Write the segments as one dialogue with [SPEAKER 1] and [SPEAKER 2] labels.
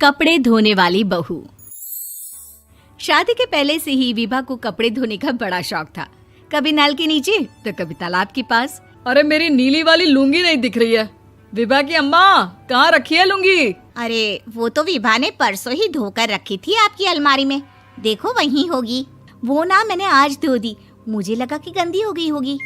[SPEAKER 1] कपड़े धोने वाली बहू। शादी के पहले से ही विभा को कपड़े धोने का बड़ा शौक था। कभी नल के नीचे तो कभी तालाब के पास।
[SPEAKER 2] अरे मेरी नीली वाली लुंगी नहीं दिख रही है। विभा की अम्मा, कहाँ रखी है लुंगी?
[SPEAKER 3] अरे वो तो विभा ने परसों ही धोकर रखी थी आपकी अलमारी में, देखो वहीं होगी। वो ना मैंने आज धो दी, मुझे लगा कि गंदी हो गई होगी।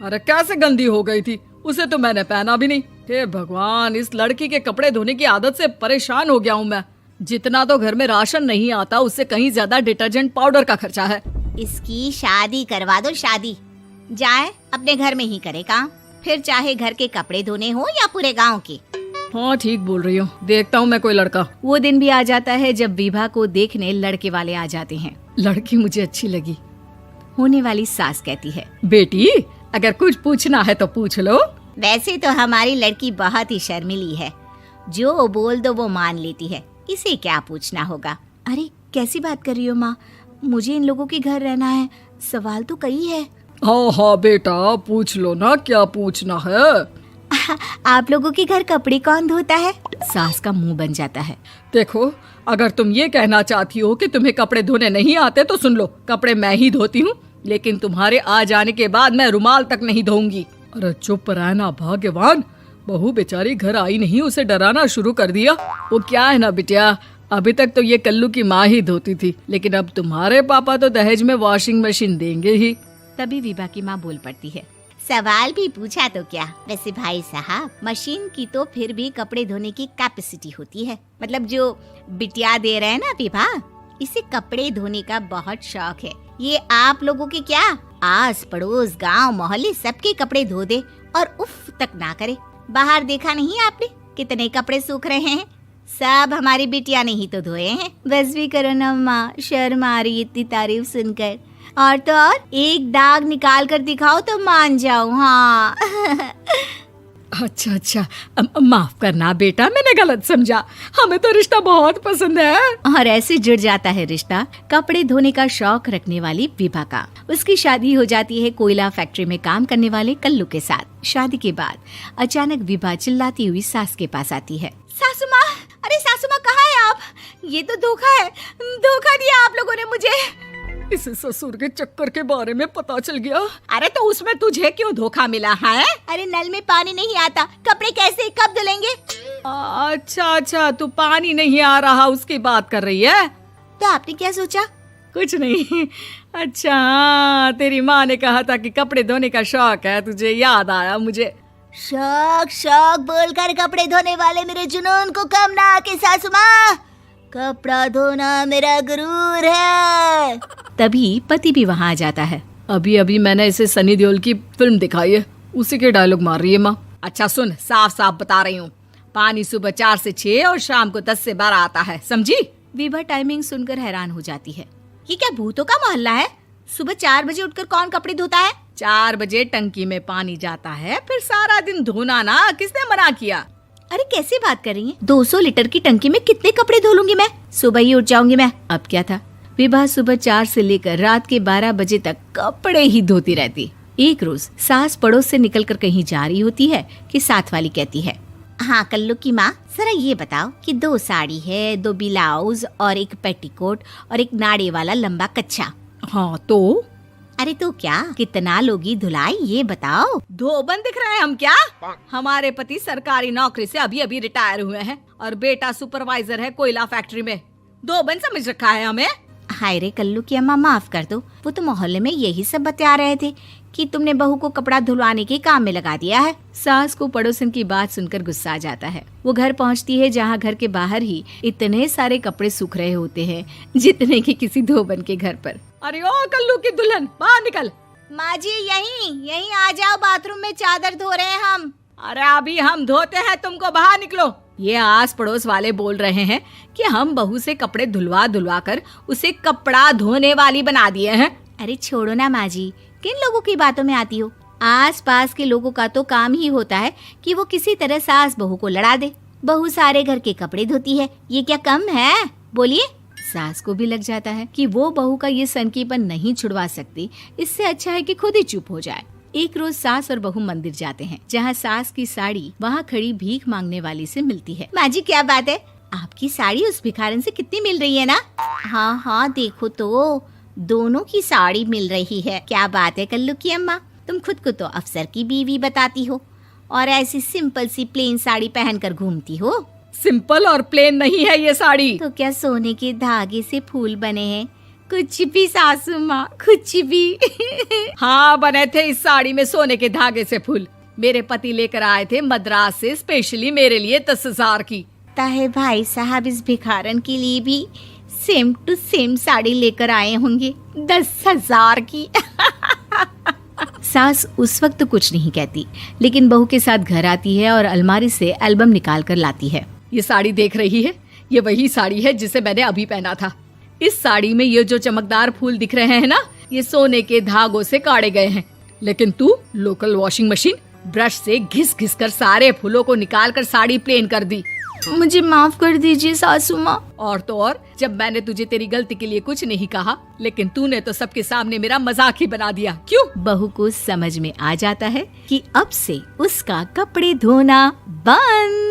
[SPEAKER 2] अरे कैसे गंदी हो गई थी? उसे तो मैंने पहना भी नहीं। हे भगवान, इस लड़की के कपड़े धोने की आदत से परेशान हो गया हूँ मैं। जितना तो घर में राशन नहीं आता, उससे कहीं ज्यादा डिटर्जेंट पाउडर का खर्चा है।
[SPEAKER 3] इसकी शादी करवा दो, शादी जाए अपने घर में ही करे काम, फिर चाहे घर के कपड़े धोने हो या पूरे गांव के।
[SPEAKER 2] हाँ ठीक बोल रही हो, देखता हूँ मैं कोई लड़का।
[SPEAKER 1] वो दिन भी आ जाता है जब विभा को देखने लड़के वाले आ जाते हैं।
[SPEAKER 2] लड़की मुझे अच्छी लगी।
[SPEAKER 1] होने वाली सास कहती है,
[SPEAKER 2] बेटी अगर कुछ पूछना है तो पूछ लो।
[SPEAKER 3] वैसे तो हमारी लड़की बहुत ही शर्मीली है, जो बोल दो वो मान लेती है, इसे क्या पूछना होगा।
[SPEAKER 1] अरे कैसी बात कर रही हो माँ, मुझे इन लोगों के घर रहना है, सवाल तो कई है।
[SPEAKER 2] हाँ हाँ बेटा, पूछ लो ना, क्या पूछना है।
[SPEAKER 1] आप लोगों के घर कपड़े कौन धोता है? सास का मुंह बन जाता है।
[SPEAKER 2] देखो, अगर तुम ये कहना चाहती हो कि तुम्हें कपड़े धोने नहीं आते तो सुन लो, कपड़े मैं ही धोती हूँ, लेकिन तुम्हारे आ जाने के बाद मैं रुमाल तक नहीं धोऊंगी। अरे चुप रहना भाग्यवान, बहू बेचारी घर आई नहीं, उसे डराना शुरू कर दिया। वो क्या है ना बिटिया, अभी तक तो ये कल्लू की माँ ही धोती थी, लेकिन अब तुम्हारे पापा तो दहेज में वॉशिंग मशीन देंगे ही।
[SPEAKER 1] तभी विभा की माँ बोल पड़ती है,
[SPEAKER 3] सवाल भी पूछा तो क्या। वैसे भाई साहब, मशीन की तो फिर भी कपड़े धोने की कैपेसिटी होती है। मतलब जो बिटिया दे रहे हैं ना विभा, इसे कपड़े धोने का बहुत शौक है। ये आप लोगों के क्या, आस पड़ोस गांव मोहल्ले सबके कपड़े धो दे और उफ तक ना करे। बाहर देखा नहीं आपने कितने कपड़े सूख रहे हैं? सब हमारी बिटिया ने ही तो धोए हैं।
[SPEAKER 1] बस भी करो ना माँ, शर्म आ रही इतनी तारीफ सुनकर। और तो और एक दाग निकाल कर दिखाओ तो मान जाओ। हाँ
[SPEAKER 2] अच्छा, माफ करना बेटा, मैंने गलत समझा। हमें तो रिश्ता बहुत पसंद है।
[SPEAKER 1] और ऐसे जुड़ जाता है रिश्ता कपड़े धोने का शौक रखने वाली विभा का। उसकी शादी हो जाती है कोयला फैक्ट्री में काम करने वाले कल्लू के साथ। शादी के बाद अचानक विभा चिल्लाती हुई सास के पास आती है।
[SPEAKER 3] सासू माँ, अरे सासू माँ कहाँ है आप? ये तो धोखा है, धोखा दिया आप लोगों ने मुझे।
[SPEAKER 2] इसे ससुर के चक्कर के बारे में पता चल गया।
[SPEAKER 3] अरे तो उसमें तुझे क्यों धोखा मिला है? अरे नल में पानी नहीं आता, कपड़े कैसे कब धुलेंगे?
[SPEAKER 2] अच्छा, तू पानी नहीं आ रहा उसकी बात कर रही है।
[SPEAKER 3] तो आपने क्या सोचा?
[SPEAKER 2] कुछ नहीं। अच्छा हाँ, तेरी माँ ने कहा था कि कपड़े धोने का शौक है तुझे, याद आया मुझे।
[SPEAKER 3] शौक बोलकर कपड़े धोने वाले मेरे जुनून को कम ना आके सासू माँ, कपड़ा धोना मेरा गुरूर है।
[SPEAKER 1] तभी पति भी वहाँ आ जाता है।
[SPEAKER 2] अभी मैंने इसे सनी देओल की फिल्म दिखाई है, उसी के डायलॉग मार रही है माँ। अच्छा सुन, साफ बता रही हूँ, पानी सुबह 4 से 6 और शाम को 10 से 12 आता है, समझी?
[SPEAKER 1] विभा टाइमिंग सुनकर हैरान हो जाती है।
[SPEAKER 3] ये क्या भूतों का मोहल्ला है? सुबह 4 बजे उठकर कौन कपड़े धोता है?
[SPEAKER 2] 4 बजे टंकी में पानी जाता है, फिर सारा दिन धोना ना, किसने मना किया?
[SPEAKER 1] अरे कैसी बात कर रही हैं? 200 लीटर की टंकी में कितने कपड़े धो लूंगी मैं? सुबह ही उठ जाऊंगी मैं। अब क्या था, विभा सुबह 4 से लेकर रात के 12 बजे तक कपड़े ही धोती रहती। एक रोज सास पड़ोस से निकलकर कहीं जा रही होती है कि साथ वाली कहती है,
[SPEAKER 3] हाँ कल्लू की माँ, जरा ये बताओ कि 2 साड़ी है, 2 ब्लाउज और एक पेटीकोट और एक नाड़े वाला लंबा कच्छा।
[SPEAKER 2] हाँ तो?
[SPEAKER 3] अरे तो क्या, कितना लोगी धुलाई ये बताओ।
[SPEAKER 2] धोबन दिख रहे हैं हम क्या? हमारे पति सरकारी नौकरी से अभी रिटायर हुए हैं और बेटा सुपरवाइजर है कोयला फैक्ट्री में। धोबन समझ रखा है हमें।
[SPEAKER 3] हाय रे कल्लू की अम्मा, माफ कर दो, वो तो मोहल्ले में यही सब बता रहे थे कि तुमने बहू को कपड़ा धुलवाने के काम में लगा दिया है।
[SPEAKER 1] सास को पड़ोसन की बात सुनकर गुस्सा आ जाता है। वो घर पहुंचती है जहां घर के बाहर ही इतने सारे कपड़े सूख रहे होते हैं जितने कि किसी धोबन के घर पर।
[SPEAKER 2] अरे ओ कल्लू की दुल्हन, बाहर निकल।
[SPEAKER 3] माँ जी यहीं आ जाओ, बाथरूम में चादर धो रहे हैं हम।
[SPEAKER 2] अरे अभी हम धोते हैं, तुमको बाहर निकलो। ये आस पड़ोस वाले बोल रहे हैं कि हम बहू से कपड़े धुलवा कर उसे कपड़ा धोने वाली बना दिए हैं।
[SPEAKER 1] अरे छोड़ो ना माँ जी, किन लोगों की बातों में आती हो? आस पास के लोगों का तो काम ही होता है कि वो किसी तरह सास बहू को लड़ा दे। बहू सारे घर के कपड़े धोती है, ये क्या कम है? बोलिए। सास को भी लग जाता है कि वो बहू का ये सनकीपन नहीं छुड़वा सकती, इससे अच्छा है कि खुद ही चुप हो जाए। एक रोज सास और बहू मंदिर जाते हैं, जहाँ सास की साड़ी वहाँ खड़ी भीख मांगने वाली से मिलती है।
[SPEAKER 3] माँ जी क्या बात है, आपकी साड़ी उस भिखारन से कितनी मिल रही है ना? हाँ हाँ देखो तो, दोनों की साड़ी मिल रही है। क्या बात है कल्लू की अम्मा, तुम खुद को तो अफसर की बीवी बताती हो और ऐसी सिंपल सी प्लेन साड़ी पहनकर घूमती हो।
[SPEAKER 2] सिंपल और प्लेन नहीं है ये साड़ी।
[SPEAKER 3] तो क्या सोने के धागे से फूल बने हैं? कुछ भी सासू माँ, कुछ भी।
[SPEAKER 2] हाँ बने थे इस साड़ी में सोने के धागे से फूल। मेरे पति लेकर आए थे मद्रास से स्पेशली मेरे लिए 10,000 की।
[SPEAKER 3] ताहे भाई साहब इस भिखारन के लिए भी सेम टू सेम साड़ी लेकर आए होंगे 10,000 की। सास उस वक्त तो कुछ नहीं कहती, लेकिन बहू के साथ घर आती है और अलमारी से एल्बम निकाल कर लाती है।
[SPEAKER 2] ये साड़ी देख रही है, ये वही साड़ी है जिसे मैंने अभी पहना था। इस साड़ी में ये जो चमकदार फूल दिख रहे हैं ना, ये सोने के धागों से काढ़े गए हैं। लेकिन तू लोकल वॉशिंग मशीन ब्रश से घिस घिस कर सारे फूलों को निकाल कर साड़ी प्लेन कर दी।
[SPEAKER 3] मुझे माफ कर दीजिए सासू माँ।
[SPEAKER 2] और तो और, जब मैंने तुझे तेरी गलती के लिए कुछ नहीं कहा, लेकिन तूने तो सबके सामने मेरा मजाक ही बना दिया। क्यों?
[SPEAKER 3] बहू को समझ में आ जाता है कि अब से उसका कपड़े धोना बंद।